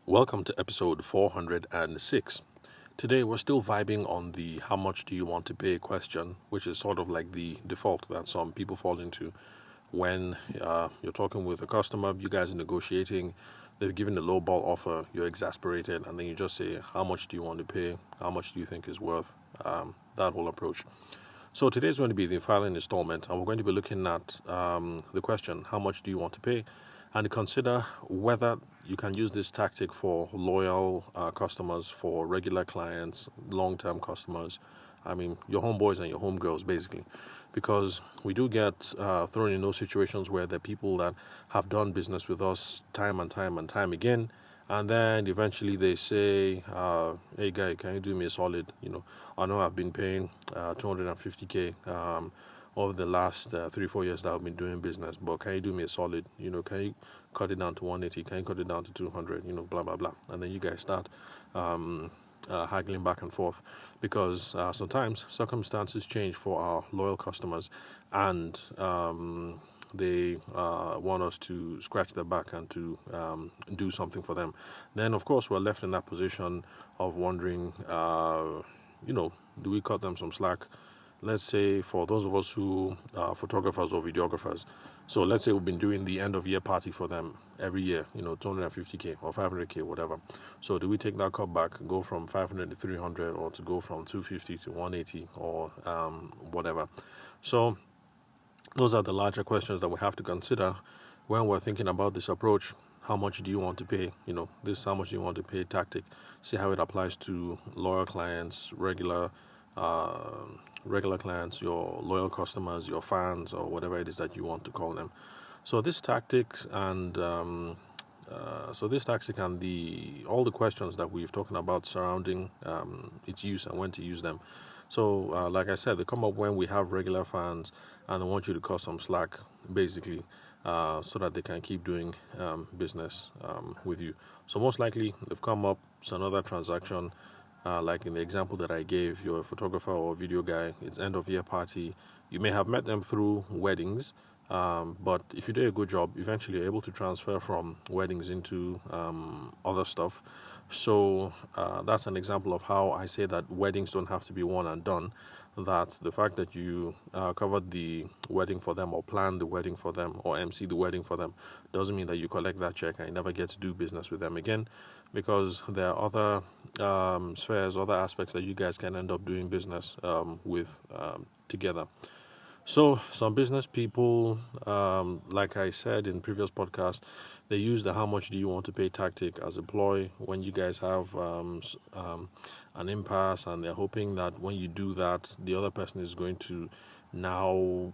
Welcome to episode 406. Today we're still vibing on the how much do you want to pay question, which is sort of like the default that some people fall into when you're talking with a customer, you guys are negotiating, they've given a low ball offer, you're exasperated, and then you just say, how much do you want to pay? How much do you think is worth that whole approach? So today's going to be the final installment, and we're going to be looking at the question, how much do you want to pay? And consider whether you can use this tactic for loyal customers, for regular clients, long-term customers. I mean, your homeboys and your homegirls, basically. Because we do get thrown in those situations where there are people that have done business with us time and time and time again, and then eventually they say, hey guy, can you do me a solid? I know I've been paying 250k over the last 3-4 years that I've been doing business, but can you do me a solid? Can you cut it down to 180? Can you cut it down to 200? Blah blah blah. And then you guys start haggling back and forth, because sometimes circumstances change for our loyal customers, and they want us to scratch their back and to do something for them. Then, of course, we're left in that position of wondering, do we cut them some slack? Let's say for those of us who are photographers or videographers, so let's say we've been doing the end of year party for them every year, 250k or 500k, whatever. So do we take that cut back, go from 500 to 300, or to go from 250 to 180, or whatever? So those are the larger questions that we have to consider when we're thinking about this approach. How much do you want to pay? This how much do you want to pay tactic. See how it applies to loyal clients, regular clients, your loyal customers, your fans, or whatever it is that you want to call them. So this tactics and all the questions that we've talking about surrounding its use and when to use them. So like I said, they come up when we have regular fans and they want you to cut some slack, basically, so that they can keep doing business with you. So most likely they've come up, it's another transaction. Like in the example that I gave, you're a photographer or a video guy, it's end of year party. You may have met them through weddings, but if you do a good job, eventually you're able to transfer from weddings into other stuff. So that's an example of how I say that weddings don't have to be one and done. That the fact that you covered the wedding for them, or planned the wedding for them, or MC the wedding for them, doesn't mean that you collect that check and you never get to do business with them again, because there are other spheres, other aspects that you guys can end up doing business with together. So some business people, like I said in previous podcasts, they use the how much do you want to pay tactic as a ploy when you guys have an impasse, and they're hoping that when you do that, the other person is going to now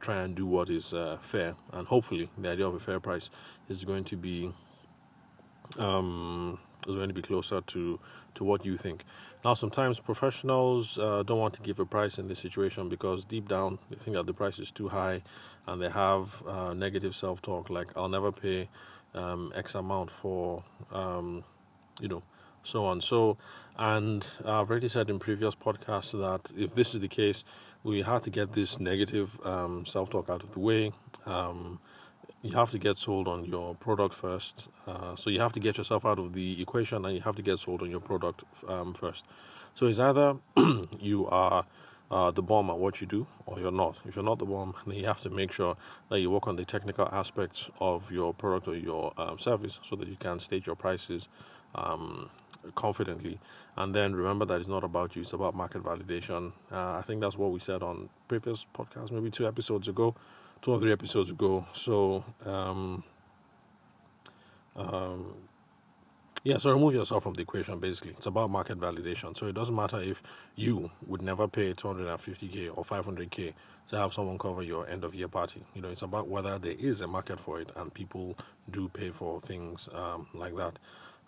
try and do what is fair, and hopefully the idea of a fair price is going to be closer to what you think. Now, sometimes professionals don't want to give a price in this situation because deep down they think that the price is too high, and they have negative self-talk like, I'll never pay X amount for, so on. So, and I've already said in previous podcasts that if this is the case, we have to get this negative self-talk out of the way. You have to get sold on your product first. So you have to get yourself out of the equation, and you have to get sold on your product first. So it's either you are the bomb at what you do, or you're not. If you're not the bomb, then you have to make sure that you work on the technical aspects of your product or your service, so that you can state your prices confidently. And then remember that it's not about you, it's about market validation. I think that's what we said on previous podcasts, maybe 2 or 3 episodes ago. So so remove yourself from the equation. Basically, it's about market validation. So it doesn't matter if you would never pay 250k or 500k to have someone cover your end of year party. It's about whether there is a market for it, and people do pay for things like that.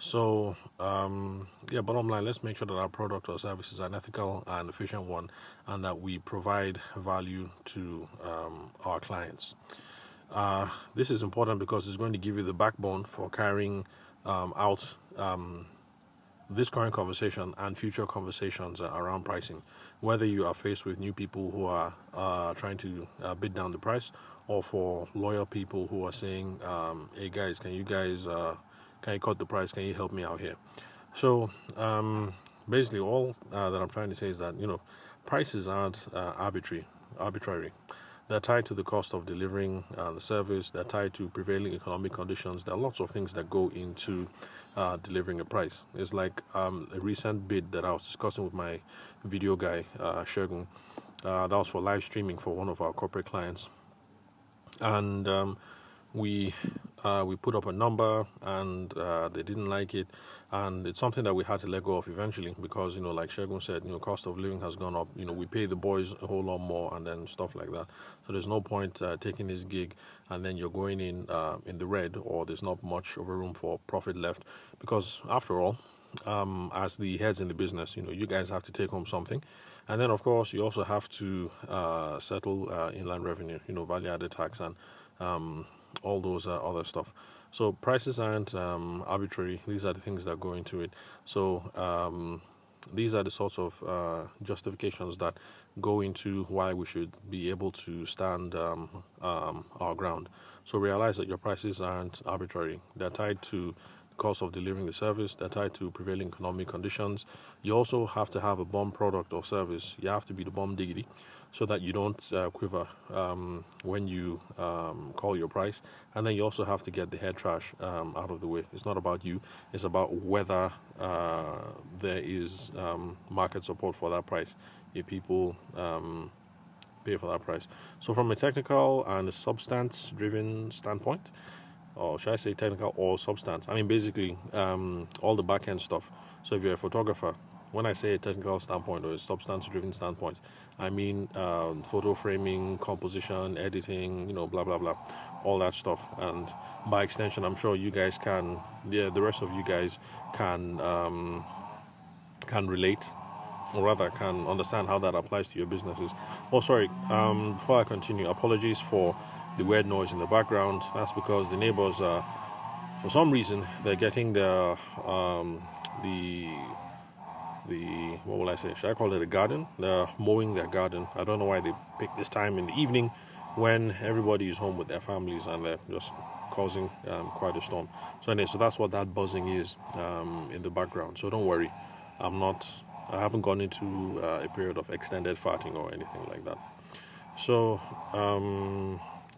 So bottom line, let's make sure that our product or service is an ethical and efficient one, and that we provide value to our clients. This is important because it's going to give you the backbone for carrying out this current conversation and future conversations around pricing, whether you are faced with new people who are trying to bid down the price, or for loyal people who are saying, hey guys, can you guys Can you cut the price? Can you help me out here? So basically, all that I'm trying to say is that prices aren't arbitrary. They're tied to the cost of delivering the service. They're tied to prevailing economic conditions. There are lots of things that go into delivering a price. It's like a recent bid that I was discussing with my video guy, Shogun. That was for live streaming for one of our corporate clients. And we put up a number, and they didn't like it, and it's something that we had to let go of eventually because like Shegun said, cost of living has gone up. We pay the boys a whole lot more, and then stuff like that. So there's no point taking this gig and then you're going in the red, or there's not much of a room for profit left, because after all, as the heads in the business, you guys have to take home something. And then, of course, you also have to settle inland revenue, value added tax, and all those other stuff. So prices aren't arbitrary. These are the things that go into it. So these are the sorts of justifications that go into why we should be able to stand our ground. So realize that your prices aren't arbitrary. They're tied to cost of delivering the service. They're tied to prevailing economic conditions. You also have to have a bomb product or service. You have to be the bomb diggity, so that you don't quiver when you call your price. And then you also have to get the head trash out of the way. It's not about you. It's about whether there is market support for that price, if people pay for that price. So from a technical and a substance-driven standpoint, or should I say technical or substance? I mean, basically, all the back-end stuff. So if you're a photographer, when I say a technical standpoint or a substance-driven standpoint, I mean photo framing, composition, editing, blah, blah, blah, all that stuff. And by extension, I'm sure you guys can, the rest of you guys can relate, or rather can understand how that applies to your businesses. Oh, sorry, before I continue, apologies for the weird noise in the background. That's because the neighbors are, for some reason, they're getting the what will I say? Should I call it a garden? They're mowing their garden. I don't know why they pick this time in the evening when everybody is home with their families, and they're just causing quite a storm. So anyway, so that's what that buzzing is in the background. So don't worry, I haven't gone into a period of extended farting or anything like that. So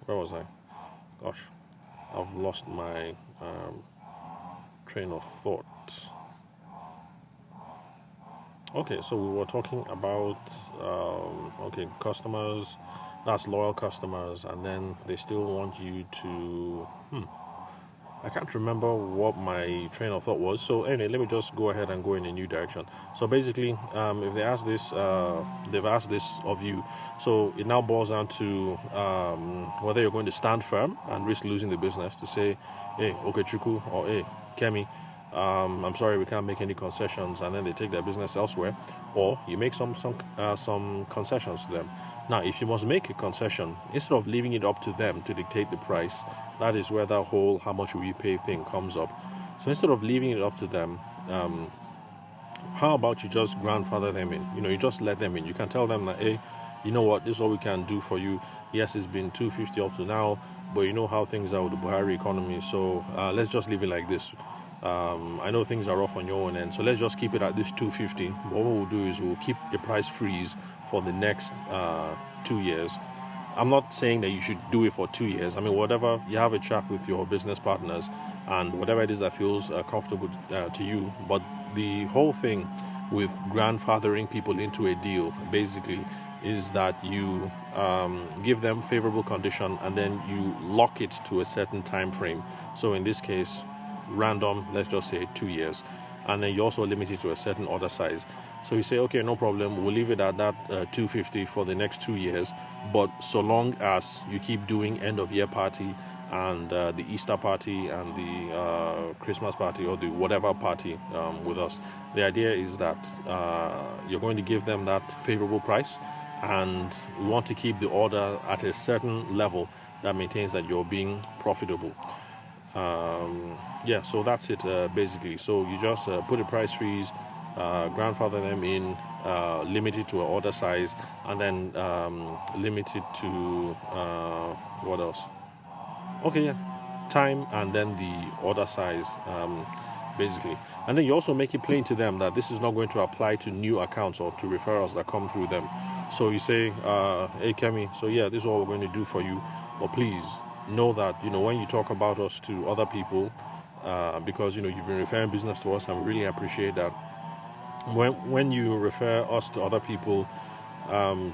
where was I? Gosh, I've lost my train of thought. Okay, so we were talking about customers. That's loyal customers, and then they still want you to. I can't remember what my train of thought was. So anyway, let me just go ahead and go in a new direction. So basically, if they ask this, they've asked this of you. So it now boils down to whether you're going to stand firm and risk losing the business, to say, hey, Okechukwu, or hey, Kemi, I'm sorry, we can't make any concessions, and then they take their business elsewhere, or you make some concessions to them. Now, if you must make a concession, instead of leaving it up to them to dictate the price, that is where that whole how much will you pay thing comes up. So instead of leaving it up to them, how about you just grandfather them in? You just let them in. You can tell them that, hey, you know what, this is all we can do for you. Yes, it's been 250 up to now, but you know how things are with the Buhari economy, so let's just leave it like this. I know things are rough on your own end, so let's just keep it at this 250. What we'll do is we'll keep the price freeze for the next 2 years. I'm not saying that you should do it for 2 years. I mean, whatever, you have a chat with your business partners and whatever it is that feels comfortable to you. But the whole thing with grandfathering people into a deal basically is that you give them favorable condition, and then you lock it to a certain time frame. So in this case, random, let's just say 2 years, and then you also limit it to a certain order size. So you say, okay, no problem, we'll leave it at that 250 for the next 2 years, but so long as you keep doing end of year party and the Easter party and the Christmas party, or the whatever party with us. The idea is that you're going to give them that favorable price, and we want to keep the order at a certain level that maintains that you're being profitable. So that's it basically. So you just put a price freeze, grandfather them in, limit it to an order size, and then limit it to what else? Okay, yeah. time and then the order size, basically. And then you also make it plain to them that this is not going to apply to new accounts or to referrals that come through them. So you say, hey Kemi, so yeah, this is what we're going to do for you, but please know that, when you talk about us to other people, because you've been referring business to us, and we really appreciate that. When you refer us to other people,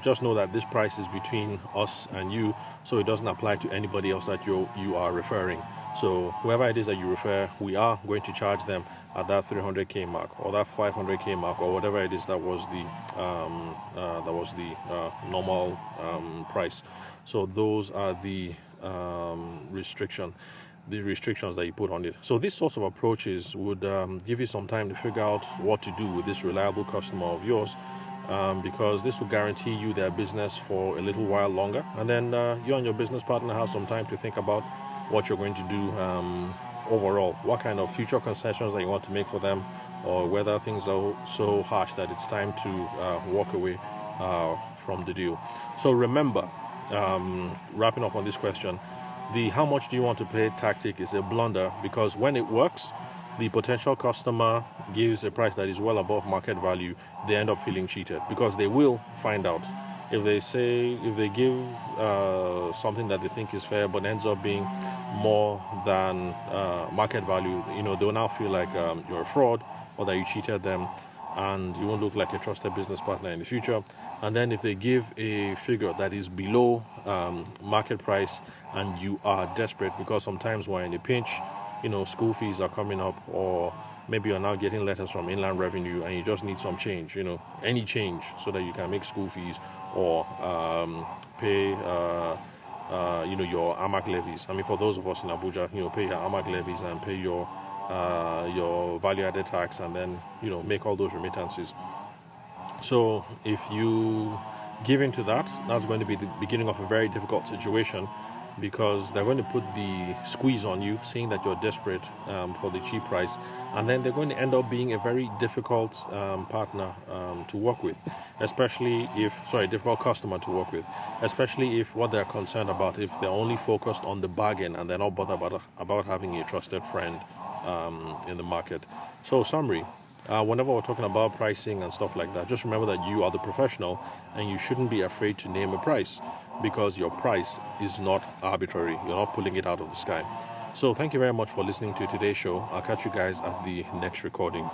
just know that this price is between us and you, so it doesn't apply to anybody else that you are referring. So whoever it is that you refer, we are going to charge them at that 300k mark or that 500k mark or whatever it is that was the normal price. So those are the restrictions that you put on it. So these sorts of approaches would give you some time to figure out what to do with this reliable customer of yours, because this will guarantee you their business for a little while longer, and then you and your business partner have some time to think about what you're going to do overall, what kind of future concessions that you want to make for them, or whether things are so harsh that it's time to walk away from the deal. So remember, wrapping up on this question, the how much do you want to pay tactic is a blunder, because when it works, the potential customer gives a price that is well above market value. They end up feeling cheated because they will find out. If they give something that they think is fair but ends up being more than market value, they'll now feel like you're a fraud or that you cheated them, and you won't look like a trusted business partner in the future. And then if they give a figure that is below market price and you are desperate, because sometimes we're in a pinch, school fees are coming up, or maybe you're now getting letters from Inland Revenue and you just need some change, any change so that you can make school fees or pay, your AMAC levies. I mean, for those of us in Abuja, pay your AMAC levies and pay your value-added tax, and then, make all those remittances. So if you give into that, that's going to be the beginning of a very difficult situation, because they're going to put the squeeze on you, seeing that you're desperate for the cheap price, and then they're going to end up being a very difficult partner to work with, difficult customer to work with, especially if what they're concerned about, if they're only focused on the bargain and they're not bothered about having a trusted friend in the market. So summary, whenever we're talking about pricing and stuff like that, just remember that you are the professional and you shouldn't be afraid to name a price, because your price is not arbitrary. You're not pulling it out of the sky. So thank you very much for listening to today's show. I'll catch you guys at the next recording.